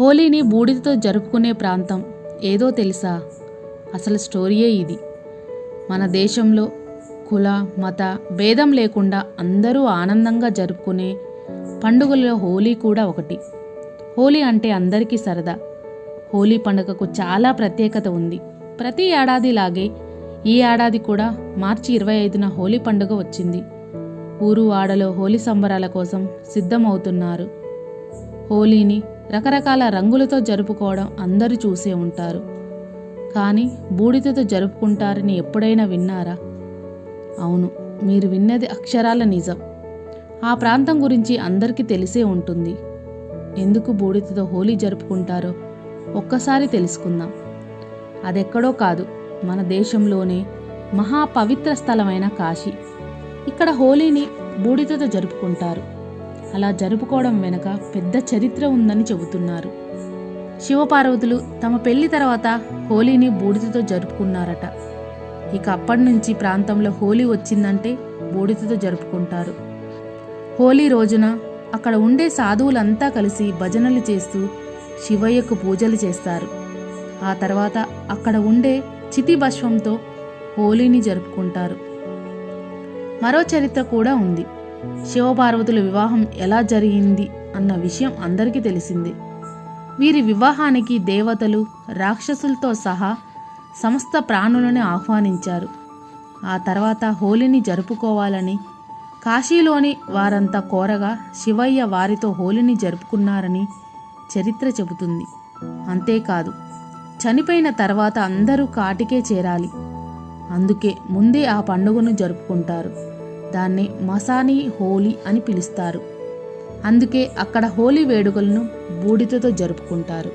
హోలీని బూడిదతో జరుపుకునే ప్రాంతం ఏదో తెలుసా? అసలు స్టోరీయే ఇది. మన దేశంలో కుల మత భేదం లేకుండా అందరూ ఆనందంగా జరుపుకునే పండుగల్లో హోలీ కూడా ఒకటి. హోలీ అంటే అందరికీ సరదా. హోలీ పండుగకు చాలా ప్రత్యేకత ఉంది. ప్రతి ఏడాదిలాగే ఈ ఏడాది కూడా మార్చి 25న హోలీ పండుగ వచ్చింది. ఊరు వాడలో హోలీ సంబరాల కోసం సిద్ధమవుతున్నారు. హోలీని రకరకాల రంగులతో జరుపుకోవడం అందరూ చూసే ఉంటారు. కానీ బూడిదతో జరుపుకుంటారని ఎప్పుడైనా విన్నారా? అవును, మీరు విన్నది అక్షరాల నిజం. ఆ ప్రాంతం గురించి అందరికీ తెలిసే ఉంటుంది. ఎందుకు బూడిదతో హోలీ జరుపుకుంటారో ఒక్కసారి తెలుసుకుందాం. అదెక్కడో కాదు, మన దేశంలోనే మహా పవిత్ర స్థలమైన కాశీ. ఇక్కడ హోలీని బూడిదతో జరుపుకుంటారు. అలా జరుపుకోవడం వెనుక పెద్ద చరిత్ర ఉందని చెబుతున్నారు. శివపార్వతులు తమ పెళ్లి తర్వాత హోలీని బూడిదతో జరుపుకున్నారట. ఇక అప్పటి నుంచి ప్రాంతంలో హోలీ వచ్చిందంటే బూడిదతో జరుపుకుంటారు. హోలీ రోజున అక్కడ ఉండే సాధువులంతా కలిసి భజనలు చేస్తూ శివయ్యకు పూజలు చేస్తారు. ఆ తర్వాత అక్కడ ఉండే చితిభస్వంతో హోలీని జరుపుకుంటారు. మరో చరిత్ర కూడా ఉంది. శివపార్వతుల వివాహం ఎలా జరిగింది అన్న విషయం అందరికీ తెలిసిందే. వీరి వివాహానికి దేవతలు రాక్షసులతో సహా సమస్త ప్రాణులను ఆహ్వానించారు. ఆ తర్వాత హోలీని జరుపుకోవాలని కాశీలోని వారంతా కోరగా శివయ్య వారితో హోలీని జరుపుకున్నారని చరిత్ర చెబుతుంది. అంతేకాదు, చనిపోయిన తర్వాత అందరూ కాటికే చేరాలి. అందుకే ముందే ఆ పండుగను జరుపుకుంటారు. దాన్ని మసానీ హోలీ అని పిలుస్తారు. అందుకే అక్కడ హోలీ వేడుకలను బూడిదతో జరుపుకుంటారు.